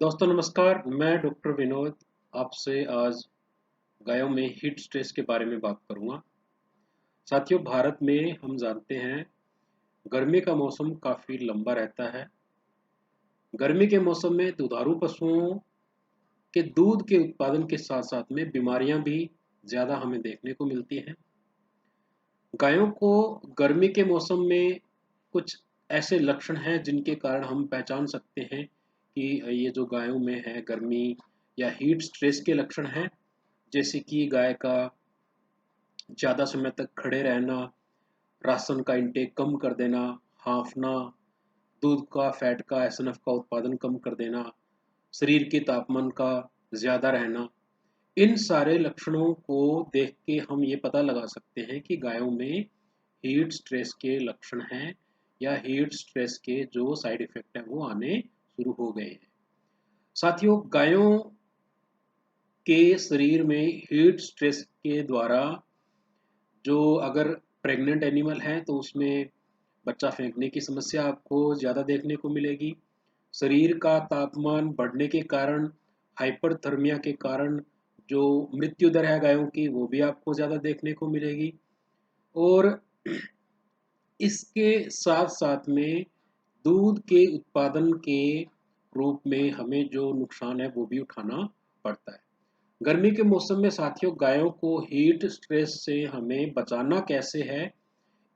दोस्तों नमस्कार। मैं डॉक्टर विनोद आपसे आज गायों में हीट स्ट्रेस के बारे में बात करूंगा। साथियों, भारत में हम जानते हैं गर्मी का मौसम काफ़ी लंबा रहता है। गर्मी के मौसम में दुधारू पशुओं के दूध के उत्पादन के साथ साथ में बीमारियां भी ज़्यादा हमें देखने को मिलती हैं। गायों को गर्मी के मौसम में कुछ ऐसे लक्षण हैं जिनके कारण हम पहचान सकते हैं कि ये जो गायों में है गर्मी या हीट स्ट्रेस के लक्षण हैं। जैसे कि गाय का ज़्यादा समय तक खड़े रहना, राशन का इंटेक कम कर देना, हाँफना, दूध का फैट का एसएनएफ का उत्पादन कम कर देना, शरीर के तापमान का ज़्यादा रहना। इन सारे लक्षणों को देख के हम ये पता लगा सकते हैं कि गायों में हीट स्ट्रेस के लक्षण हैं या हीट स्ट्रेस के जो साइड इफ़ेक्ट हैं वो आने शुरू हो गए हैं। साथियों, गायों के शरीर में हीट स्ट्रेस के द्वारा जो अगर प्रेग्नेंट एनिमल है तो उसमें बच्चा फेंकने की समस्या आपको ज़्यादा देखने को मिलेगी। शरीर का तापमान बढ़ने के कारण, हाइपरथर्मिया के कारण जो मृत्यु दर है गायों की वो भी आपको ज़्यादा देखने को मिलेगी। और इसके साथ साथ में दूध के उत्पादन के रूप में हमें जो नुकसान है वो भी उठाना पड़ता है। गर्मी के मौसम में साथियों, गायों को हीट स्ट्रेस से हमें बचाना कैसे है,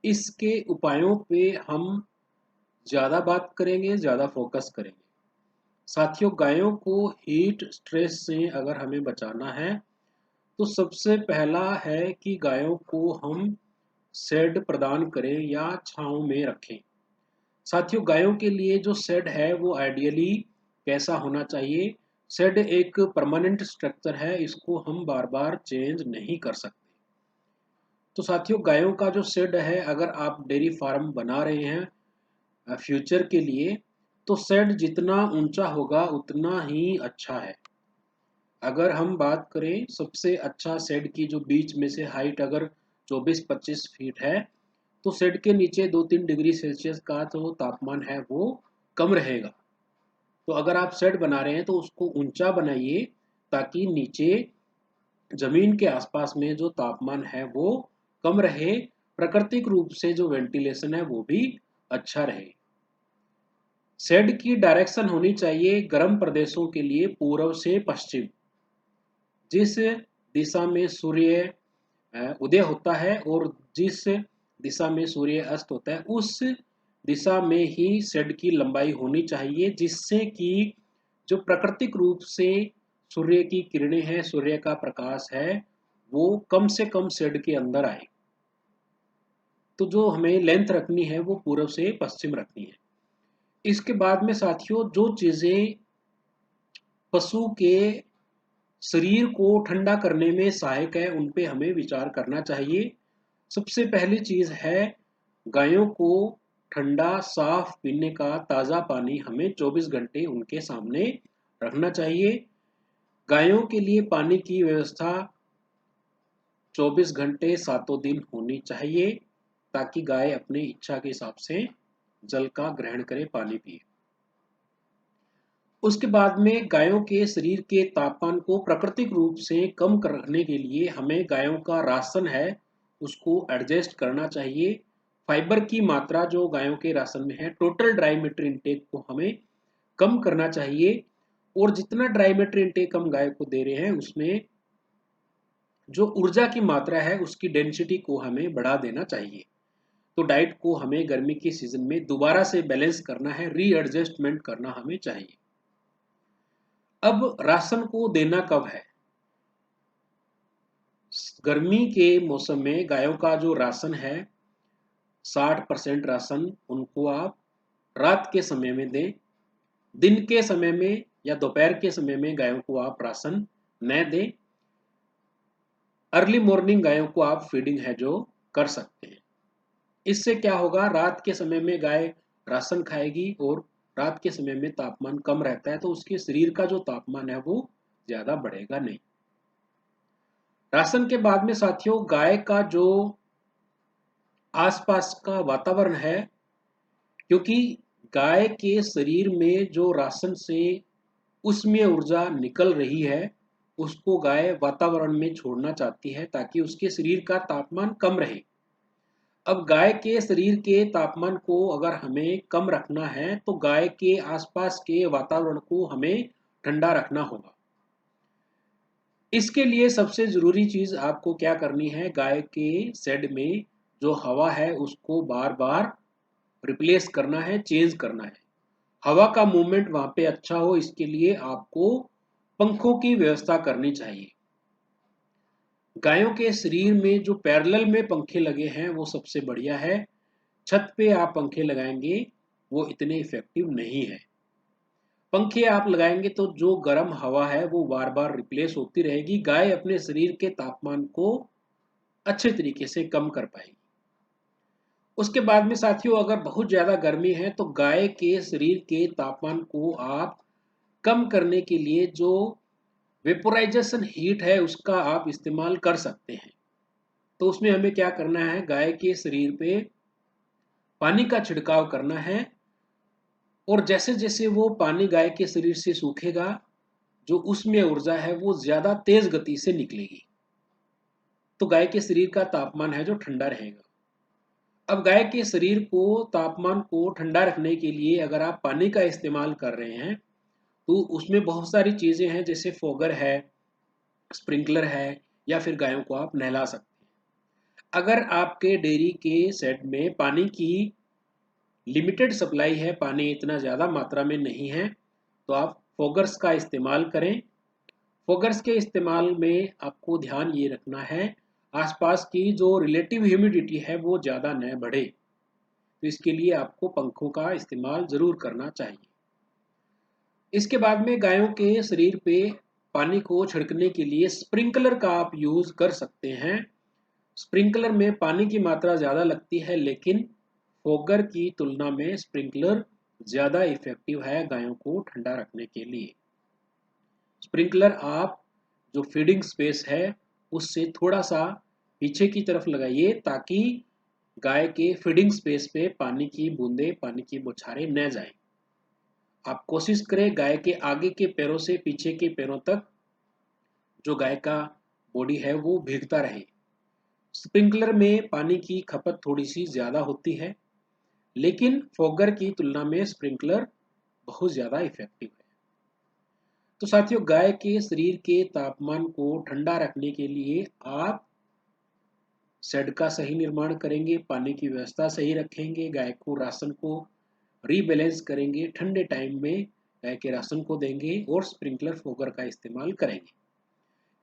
इसके उपायों पे हम ज़्यादा बात करेंगे, ज़्यादा फोकस करेंगे। साथियों, गायों को हीट स्ट्रेस से अगर हमें बचाना है तो सबसे पहला है कि गायों को हम शेड प्रदान करें या छांव में रखें। साथियों, गायों के लिए जो शेड है वो आइडियली कैसा होना चाहिए? शेड एक परमानेंट स्ट्रक्चर है, इसको हम बार बार चेंज नहीं कर सकते। तो साथियों, गायों का जो शेड है, अगर आप डेयरी फार्म बना रहे हैं फ्यूचर के लिए, तो शेड जितना ऊंचा होगा उतना ही अच्छा है। अगर हम बात करें सबसे अच्छा शेड की जो बीच में से हाइट अगर 24-25 फीट है, तो शेड के नीचे 2-3 डिग्री सेल्सियस का जो तापमान है वो कम रहेगा। तो अगर आप शेड बना रहे हैं तो उसको ऊंचा बनाइए ताकि नीचे जमीन के आसपास में जो तापमान है वो कम रहे, प्राकृतिक रूप से जो वेंटिलेशन है वो भी अच्छा रहे। शेड की डायरेक्शन होनी चाहिए गर्म प्रदेशों के लिए पूर्व से पश्चिम। जिस दिशा में सूर्य उदय होता है और जिस दिशा में सूर्य अस्त होता है उस दिशा में ही शेड की लंबाई होनी चाहिए, जिससे कि जो प्राकृतिक रूप से सूर्य की किरणें हैं, सूर्य का प्रकाश है, वो कम से कम शेड के अंदर आए। तो जो हमें लेंथ रखनी है वो पूर्व से पश्चिम रखनी है। इसके बाद में साथियों, जो चीजें पशु के शरीर को ठंडा करने में सहायक है उन पे हमें विचार करना चाहिए। सबसे पहली चीज है, गायों को ठंडा साफ पीने का ताज़ा पानी हमें 24 घंटे उनके सामने रखना चाहिए। गायों के लिए पानी की व्यवस्था 24 घंटे सातों दिन होनी चाहिए ताकि गाय अपनी इच्छा के हिसाब से जल का ग्रहण करे, पानी पिए। उसके बाद में गायों के शरीर के तापमान को प्राकृतिक रूप से कम रखने के लिए हमें गायों का राशन है उसको एडजस्ट करना चाहिए। फाइबर की मात्रा जो गायों के राशन में है, टोटल ड्राई मैटर इंटेक को हमें कम करना चाहिए। और जितना ड्राई मैटर इंटेक हम गाय को दे रहे हैं उसमें जो ऊर्जा की मात्रा है उसकी डेंसिटी को हमें बढ़ा देना चाहिए। तो डाइट को हमें गर्मी के सीजन में दोबारा से बैलेंस करना है, रीएडजस्टमेंट करना हमें चाहिए। अब राशन को देना कब है? गर्मी के मौसम में गायों का जो राशन है 60% राशन उनको आप रात के समय में दें। दिन के समय में या दोपहर के समय में गायों को आप राशन न दें। अर्ली मॉर्निंग गायों को आप फीडिंग है जो कर सकते हैं। इससे क्या होगा, रात के समय में गाय राशन खाएगी और रात के समय में तापमान कम रहता है तो उसके शरीर का जो तापमान है वो ज्यादा बढ़ेगा नहीं। राशन के बाद में साथियों, गाय का जो आसपास का वातावरण है, क्योंकि गाय के शरीर में जो राशन से उसमें ऊर्जा निकल रही है, उसको गाय वातावरण में छोड़ना चाहती है ताकि उसके शरीर का तापमान कम रहे। अब गाय के शरीर के तापमान को अगर हमें कम रखना है तो गाय के आसपास के वातावरण को हमें ठंडा रखना होगा। इसके लिए सबसे ज़रूरी चीज़ आपको क्या करनी है, गाय के शेड में जो हवा है उसको बार बार रिप्लेस करना है, चेंज करना है। हवा का मूवमेंट वहां पे अच्छा हो, इसके लिए आपको पंखों की व्यवस्था करनी चाहिए। गायों के शरीर में जो पैरेलल में पंखे लगे हैं वो सबसे बढ़िया है। छत पे आप पंखे लगाएंगे वो इतने इफेक्टिव नहीं है। पंखे आप लगाएंगे तो जो गर्म हवा है वो बार बार रिप्लेस होती रहेगी, गाय अपने शरीर के तापमान को अच्छे तरीके से कम कर पाएगी। उसके बाद में साथियों, अगर बहुत ज़्यादा गर्मी है तो गाय के शरीर के तापमान को आप कम करने के लिए जो वेपोराइजेशन हीट है उसका आप इस्तेमाल कर सकते हैं। तो उसमें हमें क्या करना है, गाय के शरीर पे पानी का छिड़काव करना है और जैसे जैसे वो पानी गाय के शरीर से सूखेगा, जो उसमें ऊर्जा है वो ज़्यादा तेज गति से निकलेगी, तो गाय के शरीर का तापमान है जो ठंडा रहेगा। अब गाय के शरीर को तापमान को ठंडा रखने के लिए अगर आप पानी का इस्तेमाल कर रहे हैं तो उसमें बहुत सारी चीज़ें हैं, जैसे फोगर है, स्प्रिंकलर है, या फिर गायों को आप नहला सकते हैं। अगर आपके डेयरी के शेड में पानी की लिमिटेड सप्लाई है, पानी इतना ज़्यादा मात्रा में नहीं है, तो आप फोगर्स का इस्तेमाल करें। फोगर्स के इस्तेमाल में आपको ध्यान ये रखना है आसपास की जो रिलेटिव ह्यूमिडिटी है वो ज़्यादा न बढ़े, तो इसके लिए आपको पंखों का इस्तेमाल ज़रूर करना चाहिए। इसके बाद में गायों के शरीर पे पानी को छिड़कने के लिए स्प्रिंकलर का आप यूज़ कर सकते हैं। स्प्रिंकलर में पानी की मात्रा ज़्यादा लगती है, लेकिन फोगर की तुलना में स्प्रिंकलर ज़्यादा इफेक्टिव है गायों को ठंडा रखने के लिए। स्प्रिंकलर आप जो फीडिंग स्पेस है उससे थोड़ा सा पीछे की तरफ लगाइए ताकि गाय के फीडिंग स्पेस पे पानी की बूंदें, पानी की बौछारें न जाएं। आप कोशिश करें गाय के आगे के पैरों से पीछे के पैरों तक जो गाय का बॉडी है वो भीगता रहे। स्प्रिंकलर में पानी की खपत थोड़ी सी ज़्यादा होती है, लेकिन फोगर की तुलना में स्प्रिंकलर बहुत ज़्यादा इफेक्टिव है। तो साथियों, गाय के शरीर के तापमान को ठंडा रखने के लिए आप शेड का सही निर्माण करेंगे, पानी की व्यवस्था सही रखेंगे, गाय को राशन को रीबैलेंस करेंगे, ठंडे टाइम में गाय के राशन को देंगे और स्प्रिंकलर फोगर का इस्तेमाल करेंगे।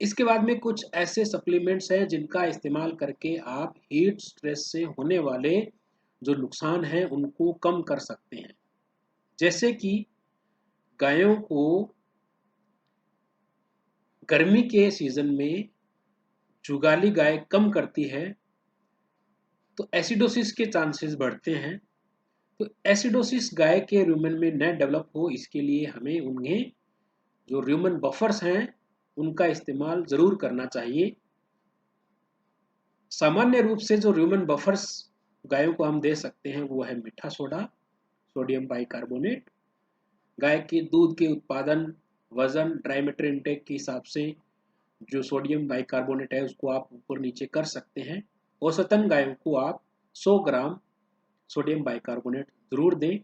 इसके बाद में कुछ ऐसे सप्लीमेंट्स हैं जिनका इस्तेमाल करके आप हीट स्ट्रेस से होने वाले जो नुकसान हैं उनको कम कर सकते हैं। जैसे कि गायों को गर्मी के सीजन में जुगाली गाय कम करती है तो एसिडोसिस के चांसेस बढ़ते हैं। तो एसिडोसिस गाय के रूमेन में न डेवलप हो, इसके लिए हमें उन्हें जो ह्यूमन बफर्स हैं उनका इस्तेमाल ज़रूर करना चाहिए। सामान्य रूप से जो ह्यूमन बफर्स गायों को हम दे सकते हैं वो है मीठा सोडा, सोडियम बाइकार्बोनेट। गाय के दूध के उत्पादन, वजन, ड्राई मैटर इनटेक के हिसाब से जो सोडियम बाइकार्बोनेट है उसको आप ऊपर नीचे कर सकते हैं। औसतन गायों को आप 100 ग्राम सोडियम बाइकार्बोनेट ज़रूर दें।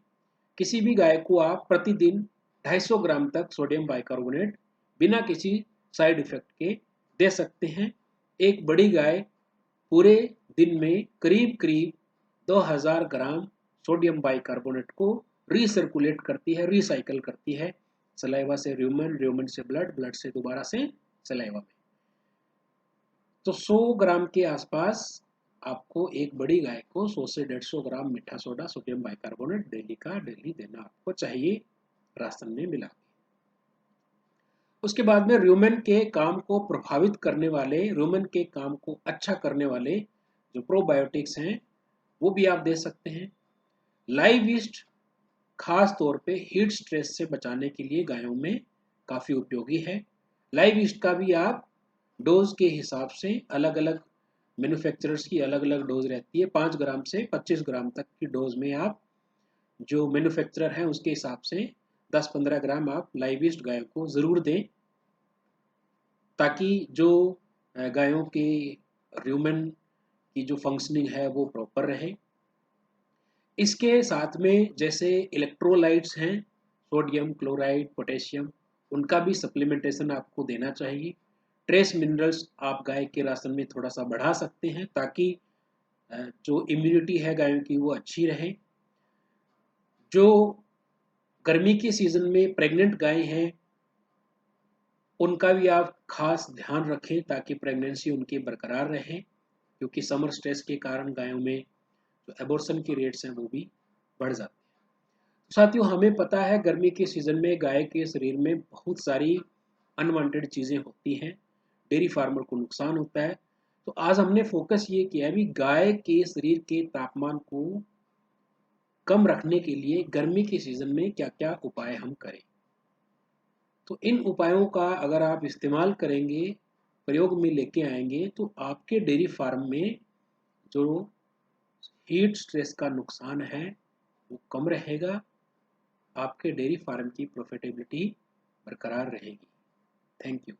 किसी भी गाय को आप प्रतिदिन 250 ग्राम तक सोडियम बाइकार्बोनेट बिना किसी साइड इफेक्ट के दे सकते हैं। एक बड़ी गाय पूरे दिन में करीब करीब 2000 ग्राम सोडियम बाइकार्बोनेट को रीसर्कुलेट करती है, रिसाइकल करती है, सलाइवा से र्यूमन, र्यूमन से ब्लड, ब्लड से दोबारा से सलाइवा में। तो 100 ग्राम के आसपास आपको एक बड़ी गाय को 100 से 150 ग्राम मीठा सोडा, सोडियम बाइकार्बोनेट डेली का डेली देना आपको चाहिए राशन में मिला के। उसके बाद में र्यूमेन के काम को प्रभावित करने वाले, र्यूमेन के काम को अच्छा करने वाले जो प्रोबायोटिक्स हैं वो भी आप दे सकते हैं। लाइव ईस्ट खास तौर पे हीट स्ट्रेस से बचाने के लिए गायों में काफ़ी उपयोगी है। लाइव ईस्ट का भी आप डोज के हिसाब से, अलग अलग मैन्युफैक्चरर्स की अलग अलग डोज रहती है, 5 ग्राम से 25 ग्राम तक की डोज में आप जो मैन्युफैक्चरर है उसके हिसाब से 10-15 ग्राम आप लाइवेस्ट गायों को ज़रूर दें, ताकि जो गायों के र्यूमेन की जो फंक्शनिंग है वो प्रॉपर रहे। इसके साथ में जैसे इलेक्ट्रोलाइट्स हैं, सोडियम, क्लोराइड, पोटेशियम, उनका भी सप्लीमेंटेशन आपको देना चाहिए। ट्रेस मिनरल्स आप गाय के राशन में थोड़ा सा बढ़ा सकते हैं, ताकि जो इम्यूनिटी है गायों की वो अच्छी रहे। जो गर्मी के सीज़न में प्रेग्नेंट गाय हैं, उनका भी आप खास ध्यान रखें ताकि प्रेगनेंसी उनकी बरकरार रहे, क्योंकि समर स्ट्रेस के कारण गायों में जो एबॉर्शन के रेट्स हैं वो भी बढ़ जाते हैं। साथियों, हमें पता है गर्मी के सीज़न में गाय के शरीर में बहुत सारी अनवांटेड चीज़ें होती हैं, डेयरी फार्मर को नुकसान होता है। तो आज हमने फोकस ये किया है भी गाय के शरीर के तापमान को कम रखने के लिए गर्मी के सीज़न में क्या-क्या उपाय हम करें। तो इन उपायों का अगर आप इस्तेमाल करेंगे, प्रयोग में लेके आएंगे, तो आपके डेयरी फार्म में जो हीट स्ट्रेस का नुकसान है वो कम रहेगा, आपके डेयरी फार्म की प्रॉफिटेबिलिटी बरकरार रहेगी। Thank you.